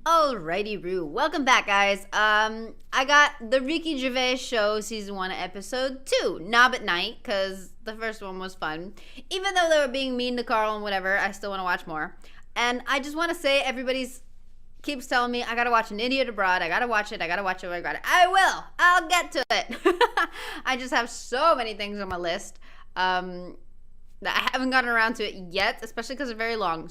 Alrighty, Roo. Welcome back, guys. I got the Ricky Gervais Show Season 1 Episode 2, Knob at Night, because the first one was fun. Even though they were being mean to Carl and whatever, I still want to watch more. And I just want to say, everybody's keeps telling me, I gotta watch An Idiot Abroad, I gotta watch it. I will! I'll get to it! I just have so many things on my list that I haven't gotten around to it yet, especially because they're very long,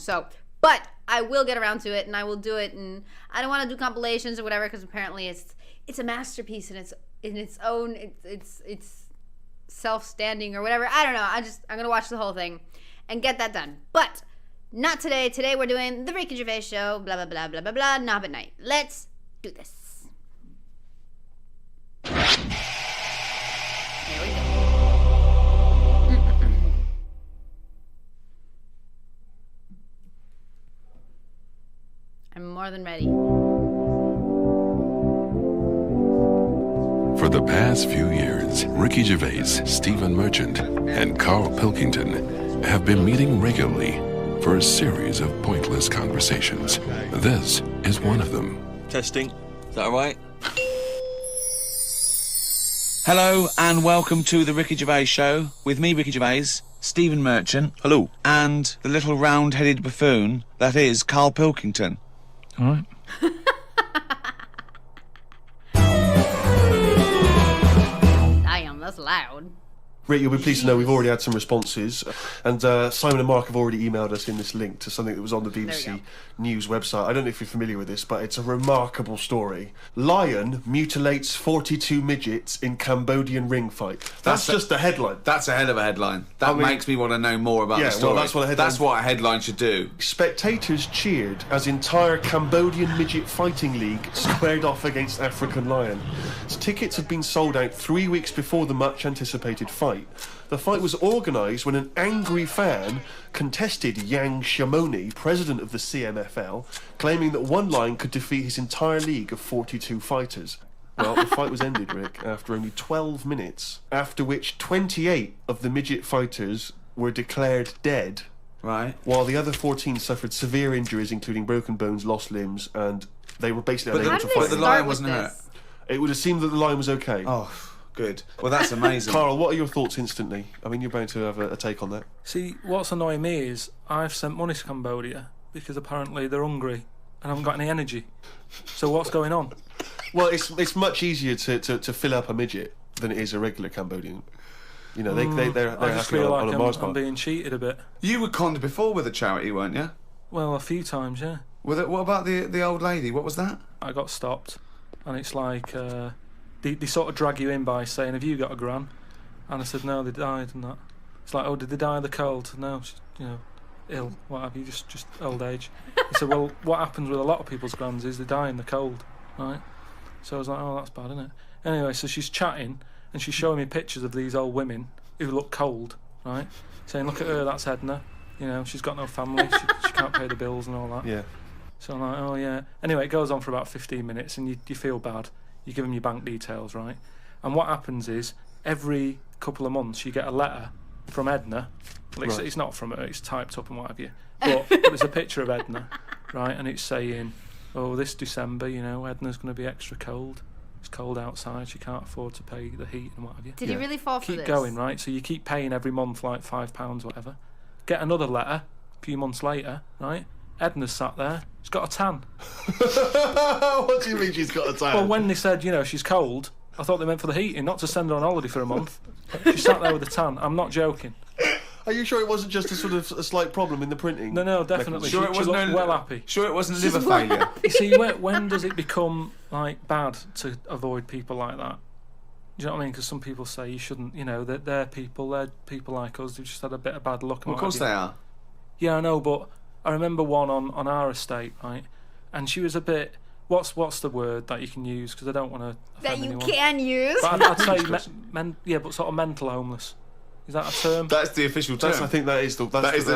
but I will get around to it, and I will do it, and I don't want to do compilations or whatever, because apparently it's a masterpiece in its own, it's self-standing or whatever. I don't know. I'm gonna watch the whole thing and get that done. But not today. Today we're doing the Ricky Gervais Show, blah blah blah blah blah blah, Knob at Night. Let's do this. Here we go. I'm more than ready. For the past few years, Ricky Gervais, Stephen Merchant, and Carl Pilkington have been meeting regularly for a series of pointless conversations. This is one of them. Testing. Is that all right? Hello and welcome to the Ricky Gervais Show with me, Ricky Gervais, Stephen Merchant. Hello. And the little round-headed buffoon that is Carl Pilkington. All right. Damn, that's loud. Rick, you'll be pleased to know we've already had some responses, and Simon and Mark have already emailed us in this link to something that was on the BBC News website. I don't know if you're familiar with this, but it's a remarkable story. Lion mutilates 42 midgets in Cambodian ring fight. That's just the headline. That's a hell of a headline. That makes me want to know more about the story. Well, that's what a headline should do. Spectators cheered as entire Cambodian midget fighting league squared off against African lion. Tickets had been sold out 3 weeks before the much-anticipated fight. The fight was organised when an angry fan contested Yang Shamoni, president of the CMFL, claiming that one lion could defeat his entire league of 42 fighters. Well, the fight was ended, Rick, after only 12 minutes, after which 28 of the midget fighters were declared dead, right, while the other 14 suffered severe injuries, including broken bones, lost limbs, and they were basically unable to fight. But the lion wasn't hurt. It would have seemed that the lion was okay. Oh, good. Well, that's amazing. Carl, what are your thoughts instantly? I mean, you're bound to have a take on that. See, what's annoying me is I've sent money to Cambodia because apparently they're hungry and haven't got any energy. So what's going on? Well, it's much easier to fill up a midget than it is a regular Cambodian. You know, they're I just happy feel on like a Mars bar. I'm being cheated a bit. You were conned before with a charity, weren't you? Well, a few times, yeah. What about the old lady? What was that? I got stopped, and it's like they sort of drag you in by saying, "Have you got a gran?" And I said, "No, they died," and that. It's like, "Oh, did they die of the cold?" No, ill. What have you? Just old age. He said, "Well, what happens with a lot of people's grans is they die in the cold, right?" So I was like, "Oh, that's bad, isn't it?" Anyway, so she's chatting and she's showing me pictures of these old women who look cold, right? Saying, "Look at her, that's Edna. You know, she's got no family, she can't pay the bills and all that." Yeah. So I'm like, "Oh yeah." Anyway, it goes on for about 15 minutes and you feel bad. You give them your bank details, right? And what happens is, every couple of months you get a letter from Edna. Well, it's not from her, it's typed up and what have you. But there's a picture of Edna, right? And it's saying, "Oh, this December, Edna's going to be extra cold. It's cold outside, she can't afford to pay the heat and what have you." Did he really fall for this? Keep going, right? So you keep paying every month like £5 or whatever. Get another letter a few months later, right? Edna's sat there. She's got a tan. What do you mean she's got a tan? Well, when they said, she's cold, I thought they meant for the heating, not to send her on holiday for a month. She sat there with a tan. I'm not joking. Are you sure it wasn't just a sort of a slight problem in the printing? No, definitely. Sure, she looked well happy. Sure, it wasn't liver failure. You see, when does it become bad to avoid people like that? Do you know what I mean? Because some people say you shouldn't. They're people like us who've just had a bit of bad luck. Well, of course they are. Yeah, I know, but I remember one on our estate, right? And she was a bit. What's the word that you can use? Because I don't want to offend anyone. That you can use. But I'd say but sort of mental homeless. Is that a term? That's the official term. I think that is the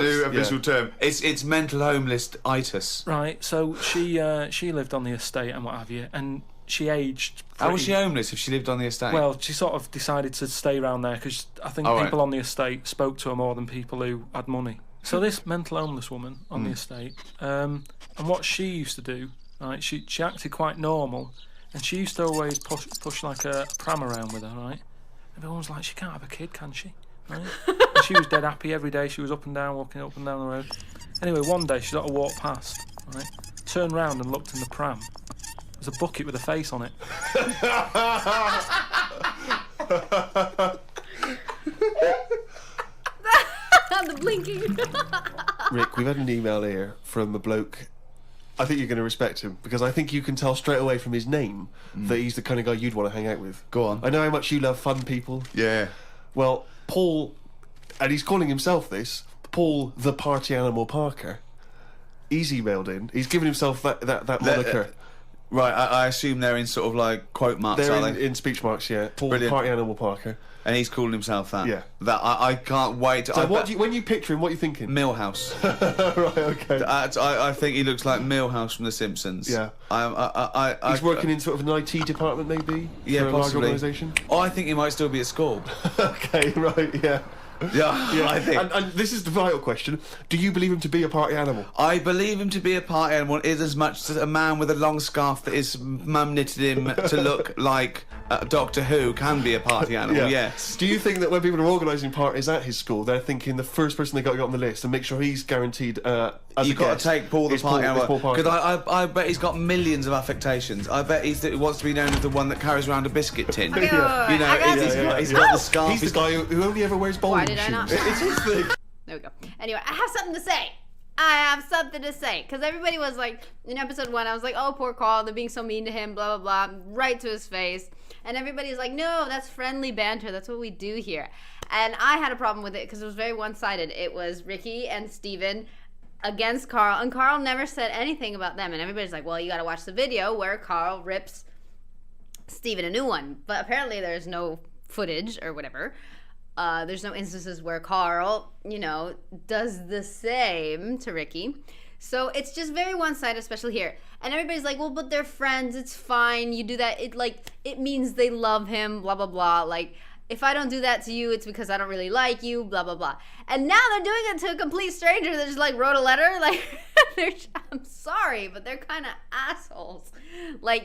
new official term. It's mental homeless-itis. Right. So she lived on the estate and what have you, and she aged. How was she homeless if she lived on the estate? Well, she sort of decided to stay around there because I think people on the estate spoke to her more than people who had money. So this mental homeless woman on the estate, and what she used to do right? She acted quite normal, and she used to always push like a pram around with her, right? Everyone was like, she can't have a kid, can she? Right? And she was dead happy every day. She was up and down, walking up and down the road. Anyway, one day she got to walk past, right? Turned round and looked in the pram. There's a bucket with a face on it. The blinking. Rick, we've had an email here from a bloke. I think you're going to respect him, because I think you can tell straight away from his name that he's the kind of guy you'd want to hang out with. Go on. I know how much you love fun people. Yeah. Well, Paul, and he's calling himself this, Paul the Party Animal Parker. He's emailed in. He's given himself that moniker. Right, I assume they're in sort of like quote marks, They're are they? in speech marks, yeah. Paul Brilliant. the Party Animal Parker. And he's calling himself that. Yeah. That I can't wait. So when you picture him, what are you thinking? Millhouse. Right, okay. I think he looks like Millhouse from The Simpsons. Yeah. He's He's working in sort of an IT department, maybe? Yeah, for a large possibly. organisation? Oh, I think he might still be at school. Okay, right, yeah. Yeah, I think. And this is the vital question. Do you believe him to be a party animal? I believe him to be a party animal is as much as a man with a long scarf that his mum knitted him to look like Doctor Who can be a party animal, yes. Do you think that when people are organising parties at his school, they're thinking the first person they got to get on the list and make sure he's guaranteed as You've got to take Paul the party animal. Because I bet he's got millions of affectations. I bet he wants to be known as the one that carries around a biscuit tin. Okay, You know, he's got the scarf. He's the guy who only ever wears bowling Why did I not? shoes. It's his thing. There we go. Anyway, I have something to say. Because everybody was like, in episode 1, I was like, oh, poor Carl, they're being so mean to him, blah, blah, blah, right to his face. And everybody's like, no, that's friendly banter. That's what we do here. And I had a problem with it because it was very one-sided. It was Ricky and Steven against Carl, and Carl never said anything about them. And everybody's like, well, you got to watch the video where Carl rips Steven a new one. But apparently there's no footage or whatever. There's no instances where Carl, does the same to Ricky. So it's just very one-sided, especially here. And everybody's like, well, but they're friends. It's fine. You do that. It means they love him, blah, blah, blah. Like, if I don't do that to you, it's because I don't really like you, blah, blah, blah. And now they're doing it to a complete stranger that just, wrote a letter. I'm sorry, but they're kind of assholes.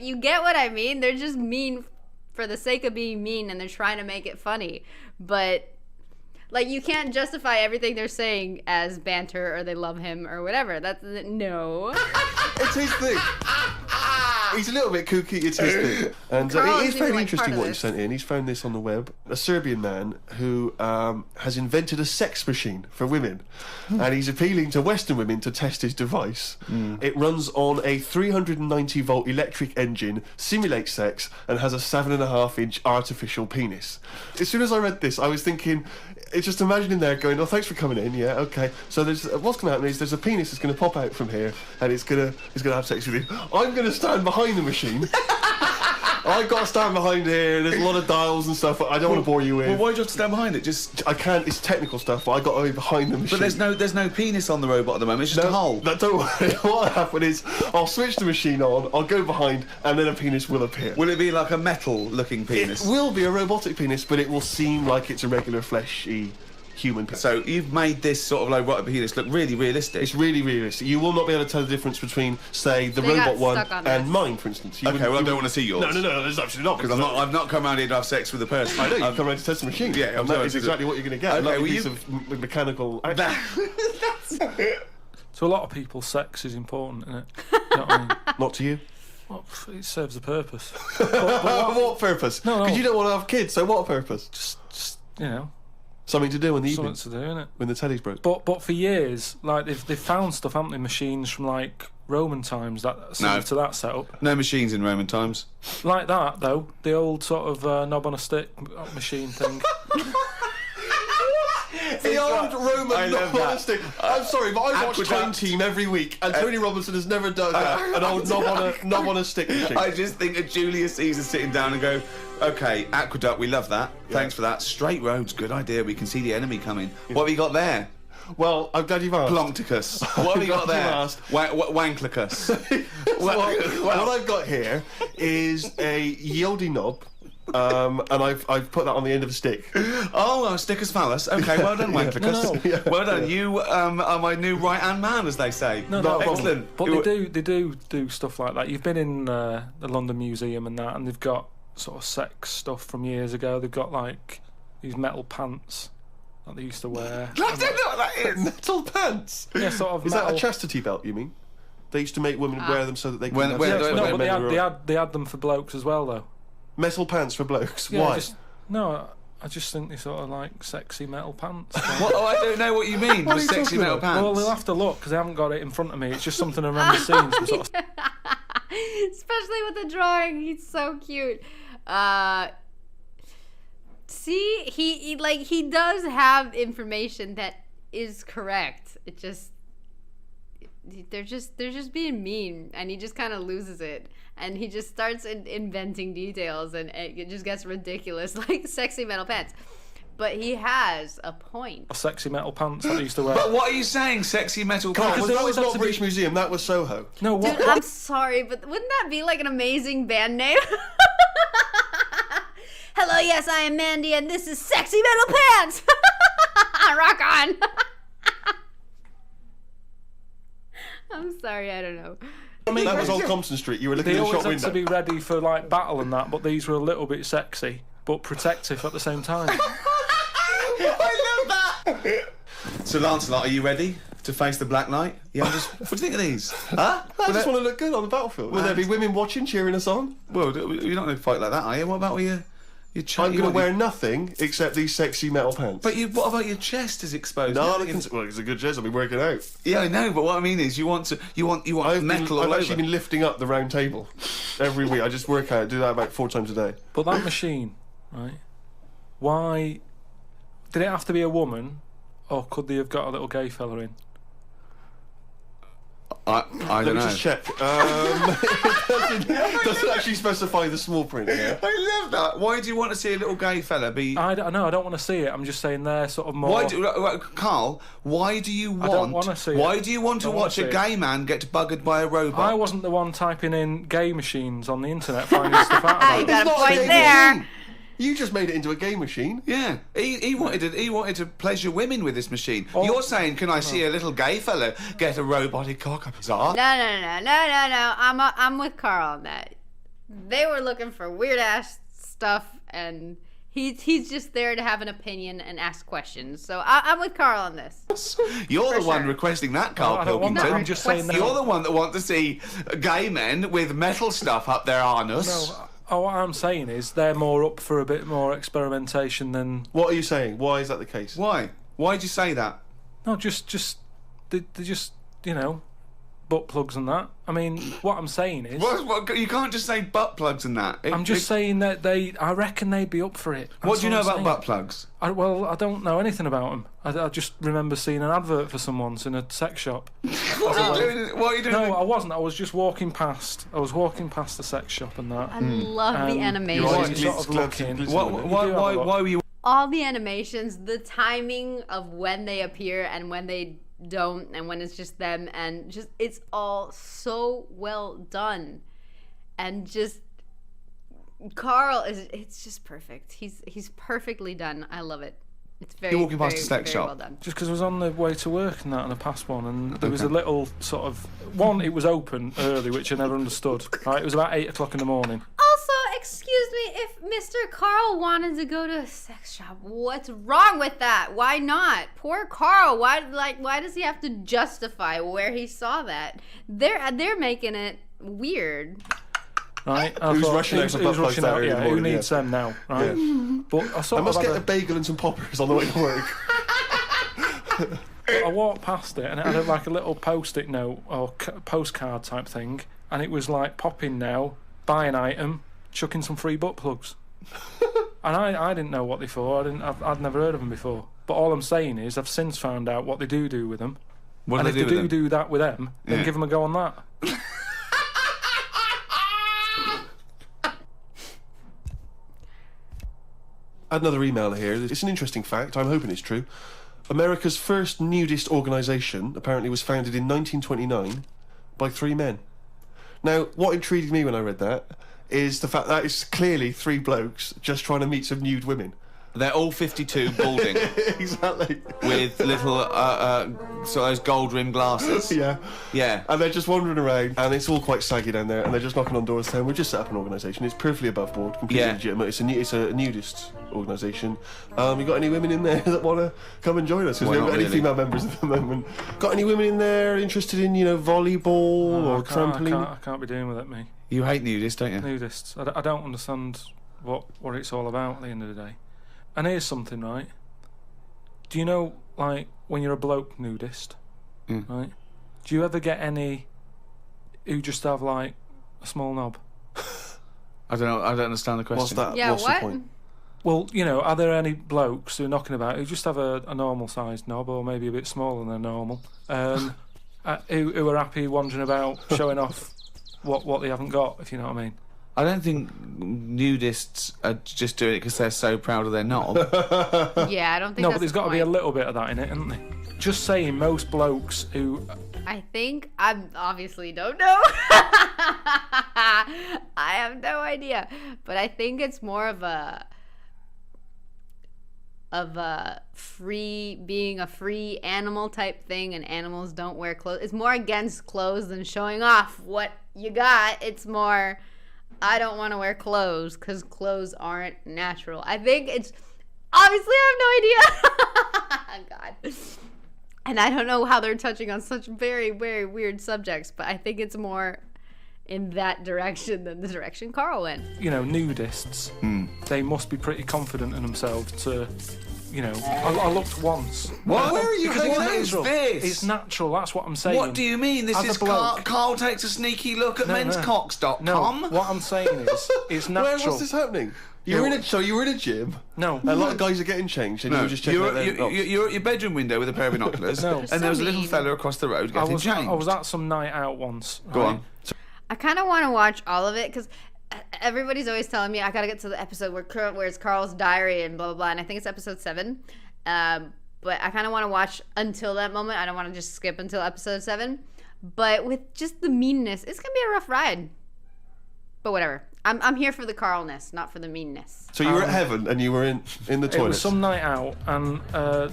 You get what I mean? They're just mean for the sake of being mean, and they're trying to make it funny. But, you can't justify everything they're saying as banter or they love him or whatever. No. It's his thing. He's a little bit kooky, it's his thing. And Carl it's isn't very even, interesting part of what he this. sent in. He's found this on the web. A Serbian man who has invented a sex machine for women. And he's appealing to Western women to test his device. It runs on a 390-volt electric engine, simulates sex, and has a 7.5-inch artificial penis. As soon as I read this, I was thinking, just imagine him there going, oh, thanks for coming in, yeah, okay. So what's going to happen is there's a penis that's going to pop out from here, and it's going to have sex with you. I'm going to stand behind the machine. I've got to stand behind here. There's a lot of dials and stuff. I don't want to bore you with. Well, why do you have to stand behind it? Just I can't. It's technical stuff, but I got to be behind the machine. But there's no penis on the robot at the moment. It's just a hole. Don't worry. What'll happen is I'll switch the machine on. I'll go behind, and then a penis will appear. Will it be like a metal-looking penis? It will be a robotic penis, but it will seem like it's a regular fleshy human penis. So you've made this sort of robotic penis look really realistic. It's really realistic. You will not be able to tell the difference between, say, the They got robot one stuck on and this. mine, for instance. Okay, well, I don't want to see yours. No, there's absolutely not. Because I've not come around here to have sex with a person. I know, you've come around to test the machine. Yeah, and that is exactly what you're going to get. Okay, Like a well, piece of mechanical action. To a lot of people, sex is important, isn't it? You know what I mean? Not to you. Well, it serves a purpose. What purpose? No. Because you don't want to have kids, so what purpose? Just Something to do in the something evening to do, innit? when the telly's broke. But for years, they've found stuff, haven't they? Machines from Roman times similar to that setup. No machines in Roman times. Like that though, the old sort of knob on a stick machine thing. The old Roman I love knob on a that. stick. I'm sorry, but I watch Aqueduct. Time Team every week, and Tony Robinson has never done an old knob on a stick machine. I just think of Julius Caesar sitting down and go, okay, aqueduct, we love that. Thanks for that. Straight roads, good idea. We can see the enemy coming. What have you got there? Well, I'm glad you've asked. Ploncticus. What have you got there? Asked. Wanklicus. What I've got here is a Yodi knob and I've put that on the end of a stick. Oh, sticker's phallus. Okay, well done, Wanklicus. No. Well done. You are my new right-hand man, as they say. No, Excellent. But they do stuff like that. You've been in the London Museum and that, and they've got sort of sex stuff from years ago. They've got like these metal pants that they used to wear. I don't know what that is. Metal pants. Yeah, sort of. Is metal. that a chastity belt? You mean? They used to make women wear them so that they could. When- when- No, when- but they had them for blokes as well, though. Metal pants for blokes. Yeah, Why? I just think they sort of like sexy metal pants. What? Oh, I don't know what you mean What are with you sexy talking metal about? pants. Well, they'll have to look because I haven't got it in front of me. It's just something I remember seeing. Some sort of Especially with the drawing, he's so cute. See, he does have information that is correct. It just they're just being mean, and he just kind of loses it, and he just starts inventing details, and it just gets ridiculous, like sexy metal pants. But he has a point. sexy metal pants that they used to wear. But what are you saying, sexy metal pants? Because that always was have not to British be- Museum. That was Soho. No, what? Dude, I'm sorry, but wouldn't that be like an amazing band name? Hello, yes, I am Mandy, and this is Sexy Metal Pants. Rock on. I'm sorry, I don't know. That was Old Compton Street. You were looking They in the always shop had to window. be ready for like battle and that, but these were a little bit sexy but protective at the same time. I love that. So, Lancelot, are you ready to face the Black Knight? Yeah. What do you think of these? Huh? I just want to look good on the battlefield. Will there be women watching, cheering us on? Well, you're not going to fight like that, are you? What about with your I'm going to wear nothing except these sexy metal pants. But what about your chest is exposed? No, Nothing is- well, it's a good chest. I'll be working out. Yeah, I know, but what I mean is you want metal all I've over. actually been lifting up the round table every week. I just work out, do that about 4 times a day. But that machine, right? Why did it have to be a woman, or could they have got a little gay fella in? I Let don't me know. just check. It doesn't actually specify the small print here. I love that. Why do you want to see a little gay fella be? I don't want to see it. I'm just saying they're sort of more. Carl, why do you want? I don't wanna see it. Why do you want to Don't wanna watch see a it. gay man get buggered by a robot? I wasn't the one typing in gay machines on the internet finding stuff out I about it. got a not point gay there. machine. You just made it into a game machine. Yeah, he wanted to pleasure women with this machine. Oh. You're saying, can I see a little gay fella get a robotic cock up his arse? No. I'm with Carl on that. They were looking for weird ass stuff, and he's just there to have an opinion and ask questions. So I'm with Carl on this. You're the one sure. requesting that, Carl I don't want Pilkington. that. I'm just saying that. You're the one that wants to see gay men with metal stuff up their anus. No, what I'm saying is they're more up for a bit more experimentation than. What are you saying? Why is that the case? Why? Why'd you say that? No, just they just butt plugs and that. I mean, what I'm saying is. What, you can't just say butt plugs and that. I'm just saying that I reckon they'd be up for it. What That's do you know I'm about saying. butt plugs? I don't know anything about them. I just remember seeing an advert for some once in a sex shop. What are you doing? No, I wasn't. I was just walking past. I was walking past the sex shop and that. I love the Your animation. eyes Glitz, sort of glitz, looking. glitz. Why were you? All the animations, the timing of when they appear and when they don't, and when it's just them, and just it's all so well done, and just Carl it's just perfect. He's perfectly done. I love it. It's very, You're walking past very, a sex very shop. well done. Just because I was on the way to work and that, and I passed one, and there was a little sort of one. It was open early, which I never understood. Right, it was about 8 o'clock in the morning. Also, excuse me, if Mr. Carl wanted to go to a sex shop, what's wrong with that? Why not? Poor Carl. Why does he have to justify where he saw that? They're making it weird. Right, Who's rushing out for butt plugs that early in the who morning, needs them now? Right, but I I sort must of get had a bagel and some poppers on the way to work. I walked past it and it had like a little post-it note or postcard type thing, and it was like pop in now, buy an item, chuck in some free butt plugs. And I didn't know what they for. I'd never heard of them before. But all I'm saying is I've since found out what they do with them. What And do if they they do with them? do that with them, then Yeah. give them a go on that. Another email here. It's an interesting fact. I'm hoping it's true. America's first nudist organisation apparently was founded in 1929 by 3 men. Now, what intrigued me when I read that is the fact that it's clearly 3 blokes just trying to meet some nude women. They're all 52 balding. Exactly. With little, so those gold-rimmed glasses. Yeah. Yeah. And they're just wandering around, and it's all quite saggy down there, and they're just knocking on doors saying, we've just set up an organisation, it's perfectly above board, completely Yeah. legitimate, it's a nudist organisation. You got any women in there that want to come and join us? Because we Well, haven't got not any really. female members at the moment. Got any women in there interested in, volleyball or trampoline? I can't be doing with it, me. You hate nudists, don't you? Nudists. I don't understand what it's all about at the end of the day. And here's something, right? Do you know, like, when you're a bloke nudist, right? Do you ever get any who just have, like, a small knob? I don't know. I don't understand the question. What's that? Yeah, What's what? the point? Well, are there any blokes who are knocking about who just have a normal-sized knob, or maybe a bit smaller than normal, who are happy wandering about showing off what they haven't got, if you know what I mean? I don't think nudists are just doing it because they're so proud of their knob. Yeah, I don't think No, that's but there's the got to be a point. little bit of that in it, isn't there? Just saying, most blokes who... I think I obviously don't know. I have no idea, but I think it's more of a being a free animal type thing, and animals don't wear clothes. It's more against clothes than showing off what you got. It's more, I don't want to wear clothes because clothes aren't natural. I think it's obviously I have no idea. God. And I don't know how they're touching on such very, very weird subjects, but I think it's more in that direction than the direction Carl went. Nudists, they must be pretty confident in themselves to, I looked once. What? Where are you Because hanging it's out? natural. this? It's natural, that's what I'm saying. What do you mean? This As a is bloke- Carl takes a sneaky look at No. menscocks.com. No, what I'm saying is, it's natural. Where was this happening? You were in a gym. No. A lot of guys are getting changed, and you No, were just checking out their knobs. you're at your bedroom window with a pair of binoculars, No. and there was a little mean. fella across the road I getting was changed. at some night out once. Go right? on. I kind of want to watch all of it because everybody's always telling me I gotta get to the episode where it's Carl's diary and blah blah blah, and I think it's episode 7. But I kind of want to watch until that moment. I don't want to just skip until episode 7. But with just the meanness, it's gonna be a rough ride. But whatever. I'm here for the Carlness, not for the meanness. So you were at heaven, and you were in the It toilet. was some night out, and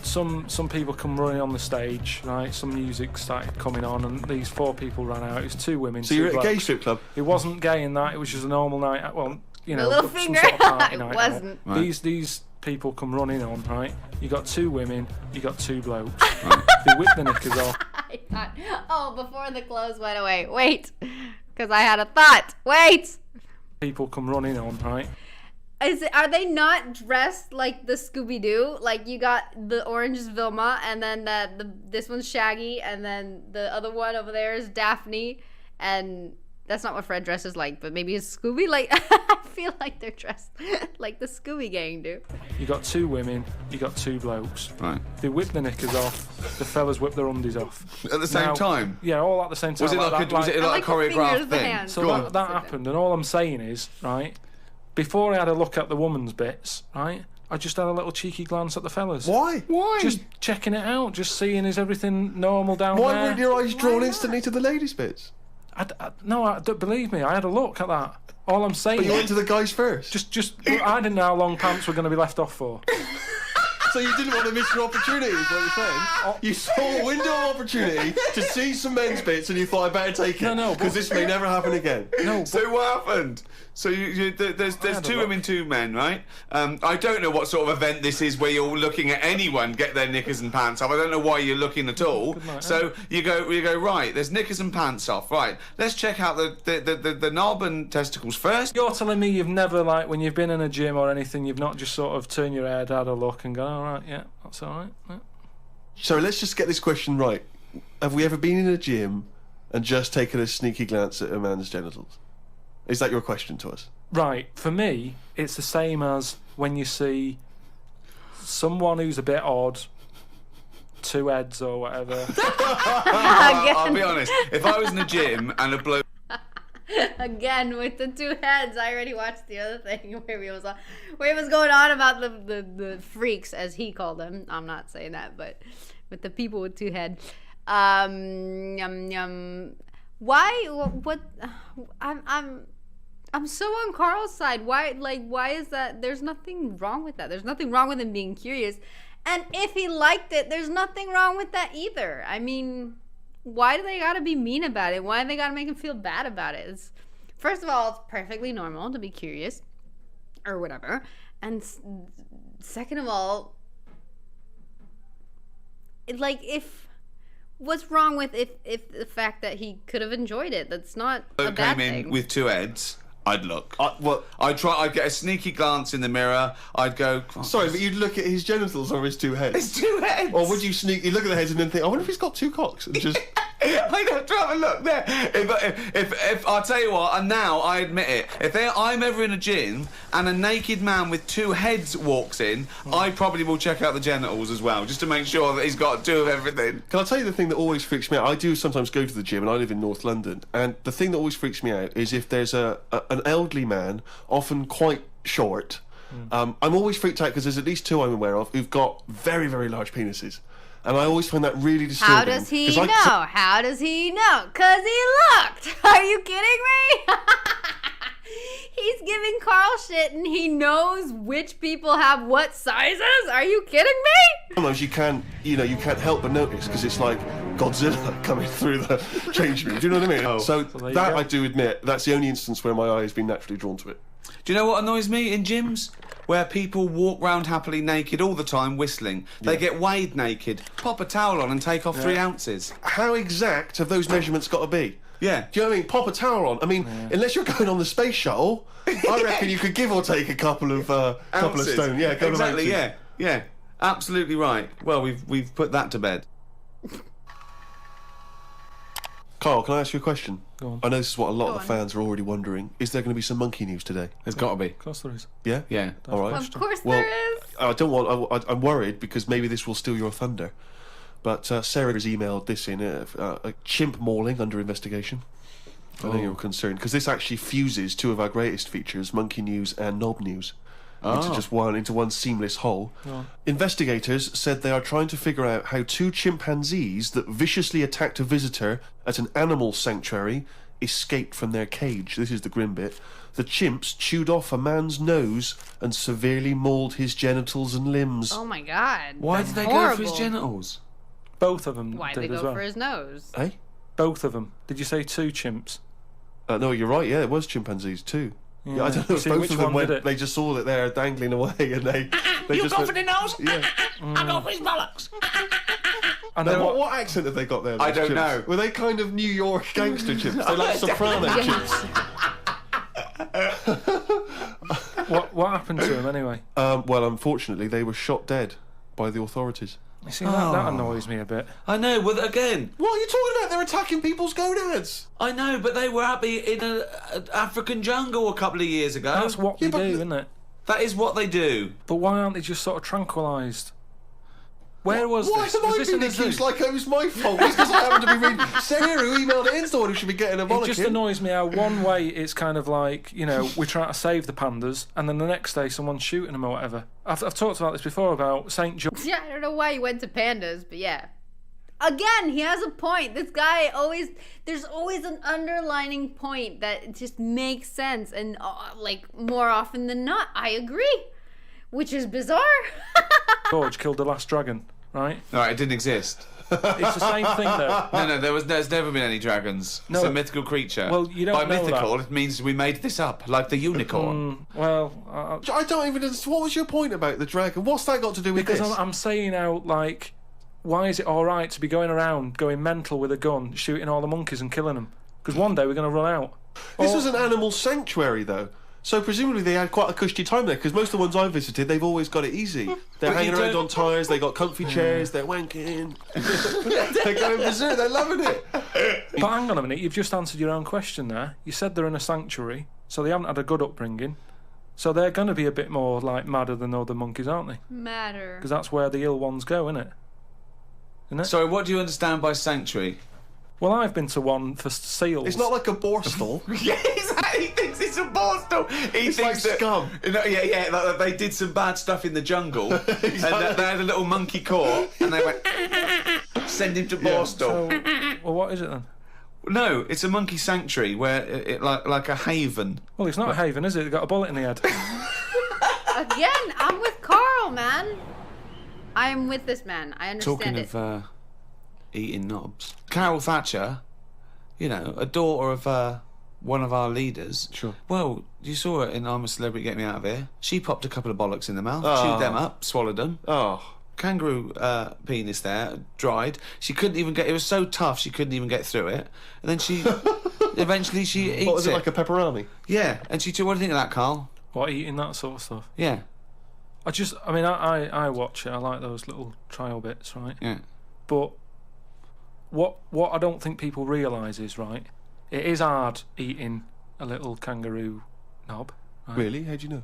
some people come running on the stage, right? Some music started coming on, and these 4 people ran out. It was 2 women. So 2 you were at a gay blokes. strip club. It wasn't gay in that. It was just a normal night out. Well, The little some finger. sort of party It night wasn't. out. Right. These people come running on, right? You got 2 women, you got 2 blokes. They whip the knickers off. I thought, before the clothes went away. Wait, because I had a thought. Wait. People come running on, right? Are they not dressed like the Scooby-Doo? Like you got the orange is Vilma, and then this one's Shaggy, and then the other one over there is Daphne, and that's not what Fred dresses like, but maybe it's Scooby. Like I feel like they're dressed like the Scooby Gang do. You got 2 women, you got 2 blokes. Right. They whip the knickers off. The fellas whip their undies off. At the same Now- Yeah, Yeah, all at the same time. Was it like that, a, was it I like a like the fingers, choreographed the thing? hands. So Go on. that happened, and all I'm saying is, right, before I had a look at the woman's bits, right, I just had a little cheeky glance at the fellas. Why? Why? Just checking it out, just seeing is everything normal down Why there. weren't your eyes drawn instantly to the ladies' bits? No, don't believe me. I had a look at that. All I'm saying But you is, went to the guys first. I didn't know how long pants were going to be left off for. So you didn't want to miss your opportunity, is what you're saying? You saw a window of opportunity to see some men's bits, and you thought, I better take it. No, because this may never happen again. No, So what happened? So there's had a 2 look. women, 2 men, right? I don't know what sort of event this is where you're looking at anyone get their knickers and pants off. I don't know why you're looking at all. Good night, So you go right. There's knickers and pants off. Right. Let's check out the knob and testicles first. you're telling me you've never, like, when you've been in a gym or anything, you've not just sort of turned your head, had a look, and gone, all right, yeah, that's all right. Yeah. So let's just get this question right. Have we ever been in a gym and just taken a sneaky glance at a man's genitals? Is that your question to us? Right, for me, it's the same as when you see someone who's a bit odd, 2 heads or whatever. I'll be honest. If I was in a gym and a bloke. Again with the 2 heads. I already watched the other thing where he was going on about the freaks, as he called them. I'm not saying that, but with the people with 2 heads. Why? What? I'm so on Carl's side. Why is that? There's nothing wrong with that. There's nothing wrong with him being curious. And if he liked it, there's nothing wrong with that either. I mean, why do they gotta be mean about it? Why do they gotta make him feel bad about it? First of all, it's perfectly normal to be curious or whatever. And second of all, what's wrong with if the fact that he could have enjoyed it? That's not a bad thing. Came in with 2 heads. I'd look. I'd get a sneaky glance in the mirror. I'd go. Sorry, but you'd look at his genitals or his 2 heads. His 2 heads. Or would you sneaky look at the heads and then think, I wonder if he's got 2 cocks? And just. I'd have to have a look there. If I'll tell you what, and now I admit it, if I'm ever in a gym and a naked man with 2 heads walks in, I probably will check out the genitals as well, just to make sure that he's got 2 of everything. Can I tell you the thing that always freaks me out? I do sometimes go to the gym, and I live in North London, and the thing that always freaks me out is if there's an elderly man, often quite short. I'm always freaked out because there's at least 2 I'm aware of who've got very, very large penises. And I always find that really disturbing. How does he know? How does he know? 'Cause he looked. Are you kidding me? He's giving Carl shit and he knows which people have what sizes? Are you kidding me? Sometimes you can't help but notice because it's like Godzilla coming through the change room. Do you know what I mean? So that I do admit, that's the only instance where my eye has been naturally drawn to it. Do you know what annoys me in gyms? Where people walk round happily naked all the time whistling. They get weighed naked, pop a towel on and take off 3 ounces. How exact have those measurements got to be? Yeah. Do you know what I mean? Pop a towel on. I mean, unless you're going on the space shuttle, I reckon you could give or take a couple of stone. Yeah, exactly. Yeah. Absolutely right. Well, we've put that to bed. Carl, can I ask you a question? Go on. I know this is what a lot of the fans are already wondering. Is there going to be some monkey news today? There's got to be. Of course there is. Yeah? Yeah. All right. Of course there is. I don't want. I'm worried because maybe this will steal your thunder. But Sarah has emailed this in a chimp mauling under investigation. I know you're concerned because this actually fuses 2 of our greatest features, monkey news and knob news, into one seamless whole. Investigators said they are trying to figure out how 2 chimpanzees that viciously attacked a visitor at an animal sanctuary escaped from their cage. This is the grim bit. The chimps chewed off a man's nose and severely mauled his genitals and limbs. Oh my god. Why did they go for his genitals? Both of them Why did did they as go well. for his nose? Eh? Both of them. Did you say 2 chimps? No, you're right. Yeah, it was chimpanzees too. Yeah, I don't know if See, both which of them one went. did it? They just saw that they're dangling away, and they You just go went, for the nose? Yeah. I go for his bollocks. And Now, then what accent have they got there? I those don't chimps? know. Were they kind of New York gangster chimps? They like soprano chimps. what happened to him anyway? Well, unfortunately, they were shot dead by the authorities. You see, that annoys me a bit. I know, well, again... What are you talking about? They're attacking people's gonads. I know, but they were happy in an African jungle a couple of years ago. That's what they do, isn't it? That is what they do. But why aren't they just sort of tranquilised? Where was Why this? have Was I this been in the accused zoo? like it was my fault? It's because I happened to be reading. Sarah, who emailed it in, someone who should be getting a It bollocking. just annoys me how one way it's kind of like, we're trying to save the pandas, and then the next day someone's shooting them or whatever. I've talked about this before about St. George. Yeah, I don't know why he went to pandas, but yeah. Again, he has a point. This guy there's always an underlining point that just makes sense. And more often than not, I agree. Which is bizarre. George killed the last dragon, right? All right, it didn't exist. It's the same thing though. No, there's never been any dragons. No. It's a mythical creature. Well, you don't By know mythical, that. it means we made this up, like the unicorn. I don't even understand. What was your point about the dragon? What's that got to do with because this? I'm saying out why is it all right to be going around going mental with a gun, shooting all the monkeys and killing them? Because one day we're going to run out. This was an animal sanctuary, though. So presumably they had quite a cushy time there, because most of the ones I've visited, they've always got it easy. They're But hanging you around don't- on tyres, they got comfy chairs, they're wanking. They're going berserk, they're loving it. But hang on a minute, you've just answered your own question there. You said they're in a sanctuary, so they haven't had a good upbringing. So they're going to be a bit more madder than other monkeys, aren't they? Matter. Because that's where the ill ones go, isn't it? Sorry, what do you understand by sanctuary? Well, I've been to one for seals. It's not like a borstal. Yeah, exactly. He thinks it's a borstal. He thinks like that, scum. That they did some bad stuff in the jungle, and that they had a little monkey caught, and they went send him to borstal. So, well, what is it then? No, it's a monkey sanctuary where it like a haven. Well, it's not a haven, is it? They've got a bullet in the head. Again, I'm with Carl, man. I am with this man. I understand Talking it. of eating knobs, Carol Thatcher, you know, a daughter of one of our leaders. Sure. Well, you saw her in I'm a Celebrity, Get Me Out of Here. She popped a couple of bollocks in the mouth, Oh. chewed them up, swallowed them. Oh. Kangaroo penis there, dried. She couldn't even get. It was so tough she couldn't even get through it. And then she, eventually she eats What was it, like a pepperoni? Yeah, and she. What do you think of that, Carl? What, eating that sort of stuff? Yeah, I watch it. I like those little trial bits, right? yeah. But what I don't think people realise is, right, it is hard eating a little kangaroo knob. Right? Really? How'd you know?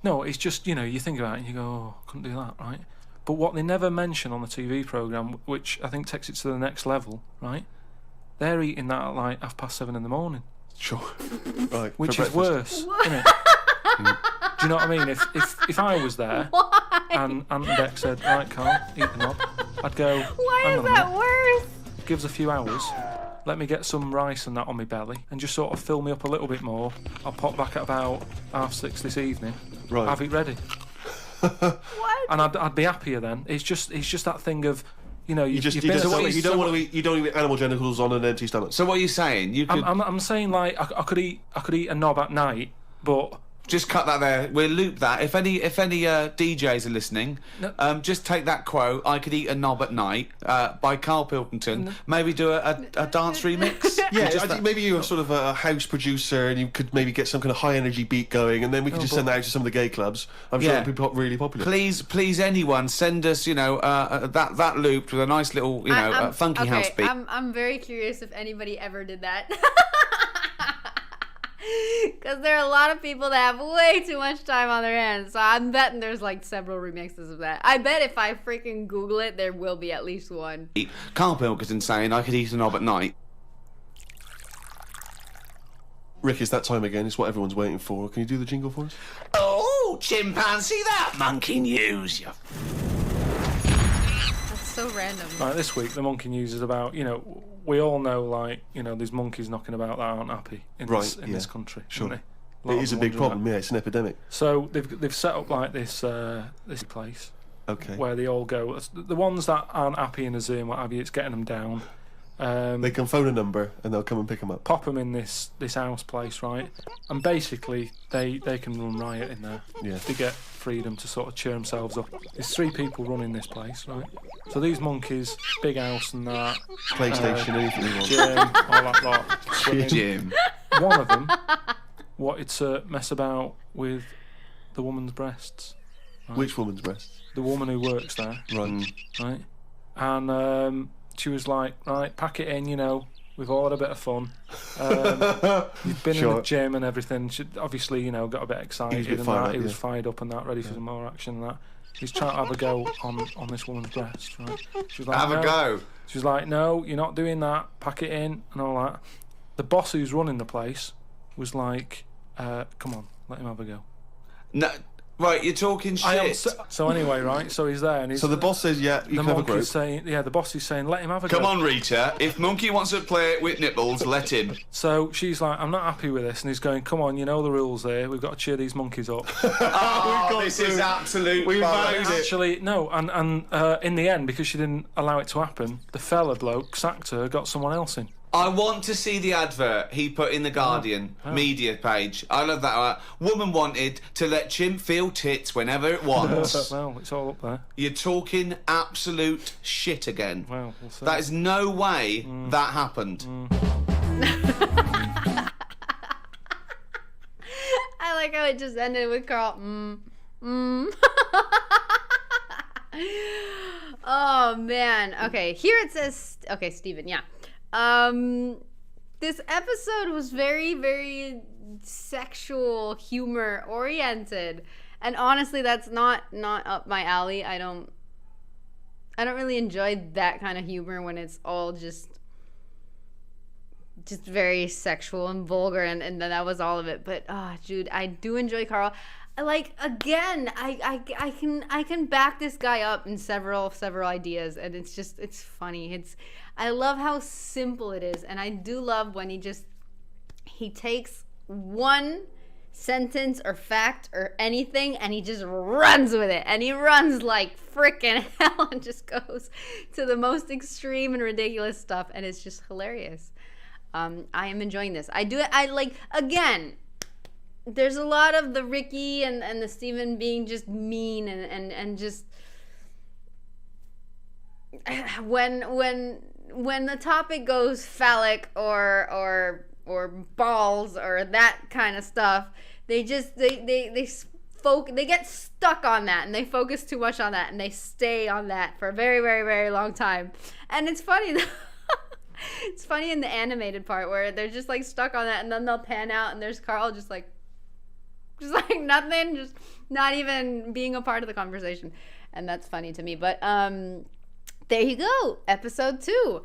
No, it's just, you know, you think about it and you go, oh, couldn't do that, right? But what they never mention on the TV programme, which I think takes it to the next level, right? They're eating that at like 7:30 in the morning, Sure. Right. which for is breakfast. worse, isn't it? Do you know what I mean? If I was there and Aunt and Beck said, right, Carl, eat the knob, I'd go, Why hang is on a that minute. worse? Give us a few hours, let me get some rice and that on my belly and just sort of fill me up a little bit more. I'll pop back at about 6:30 this evening, Right. have it ready. What? And I'd be happier then. It's just that thing of, you know, You you've just been at don't, sea- you don't want to eat. You don't eat animal genitals on an empty stomach. So what are you saying? You could I'm saying like I could eat a knob at night, but just cut that there. We'll loop that. If any DJs are listening, just take that quote. I could eat a knob at night by Carl Pilkington. Maybe do a dance remix. Yeah, Just I think maybe you're sort of a house producer and you could maybe get some kind of high energy beat going, and then we could just send that out to some of the gay clubs. I'm sure Yeah. it'd be really popular. Please, anyone, send us, you know, that looped with a nice little, you know, funky house beat. I'm very curious if anybody ever did that. Because there are a lot of people that have way too much time on their hands. So I'm betting there's like several remixes of that. I bet if I freaking Google it, there will be at least one. Carl Pilkington saying I could eat a knob at night. Rick, it's that time again. It's what everyone's waiting for. Can you do the jingle for us? Oh, chimpanzee, that monkey news. You. That's so random. like this week the monkey news is about, you know, we all know, like, you know, there's monkeys knocking about that aren't happy in this country. Sure. Aren't they? It is a big problem. Yeah, it's an epidemic. So they've set up like this place Okay. where they all go. The ones that aren't happy in the zoo and what have you, it's getting them down. They can phone a number and they'll come and pick them up. Pop them in this house place, right? And basically they can run riot in there. Yeah. They get freedom to sort of cheer themselves up. There's 3 people running this place, right? So these monkeys, big house and that, PlayStation, anything you want. gym, all that lot. swimming. Jim. One of them wanted to mess about with the woman's breasts. Which woman's breasts? The woman who works there, Right. right? And she was like, right, pack it in, you know, we've all had a bit of fun. You've been in the gym and everything. She obviously, you know, got a bit excited and that. He was fired up and that, ready for some more action and that. He's trying to have a go on this woman's breast, right? She was like, Have a go. She was like, no, you're not doing that. Pack it in and all that. The boss who's running the place was like, come on, let him have a go. No, right, you're talking shit. So anyway, right, so he's there and he's... So the boss says, yeah, you the can have a monkey's group. saying, yeah, the boss is saying, let him have a go. Come on, Rita. If Monkey wants to play with nipples, let him. So she's like, I'm not happy with this. And he's going, come on, you know the rules here. We've got to cheer these monkeys up. Oh, this is absolute We've bollocks. managed it. Actually, no. And in the end, because she didn't allow it to happen, the fella bloke sacked her, got someone else in. I want to see the advert he put in the Guardian media page. I love that. Woman wanted to let Chimp feel tits whenever it wants. Well, it's all up there. You're talking absolute shit again. Well, we'll see. That is no way that happened. I like how it just ended with Carl. Oh man. Okay, here it says. Okay, Steven. Yeah. This episode was very, very sexual humor oriented, and honestly, that's not up my alley. I don't really enjoy that kind of humor when it's all just very sexual and vulgar, and that was all of it. But dude, I do enjoy Carl. like, again, I can back this guy up in several ideas, and it's funny. I love how simple it is, and I do love when he takes one sentence or fact or anything and he just runs with it, and he runs like freaking hell and just goes to the most extreme and ridiculous stuff, and it's just hilarious. I am enjoying this. I like, again, there's a lot of the Ricky and the Steven being just mean and just when the topic goes phallic or balls or that kind of stuff, they get stuck on that, and they focus too much on that, and they stay on that for a very, very, very long time. And it's funny it's funny in the animated part where they're just like stuck on that, and then they'll pan out and there's Carl just like nothing, just not even being a part of the conversation. And that's funny to me. But there you go, episode 2.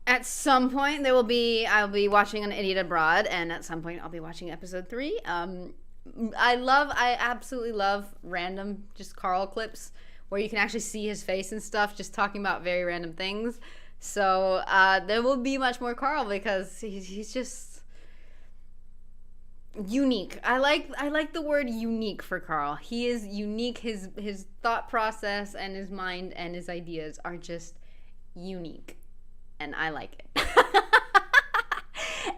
At some point I'll be watching An Idiot Abroad, and at some point I'll be watching episode 3. I absolutely love random just Carl clips where you can actually see his face and stuff, just talking about very random things. So there will be much more Carl, because he's just unique. I like the word unique for Carl. He is unique. His thought process and his mind and his ideas are just unique, and I like it.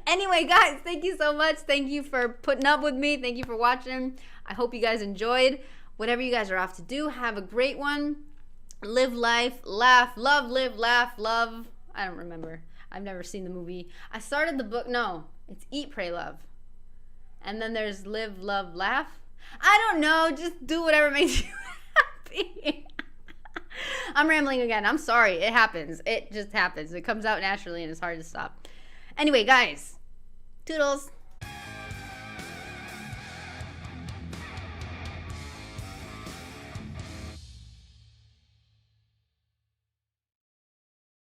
Anyway, guys, thank you so much. Thank you for putting up with me. Thank you for watching. I hope you guys enjoyed. Whatever you guys are off to do, have a great one. Live life, laugh, love, live, laugh, love. I don't remember. I've never seen the movie. I started the book. No, it's Eat, Pray, Love. And then there's Live, Love, Laugh. I don't know. Just do whatever makes you happy. I'm rambling again. I'm sorry. It happens. It just happens. It comes out naturally, and it's hard to stop. Anyway, guys, toodles.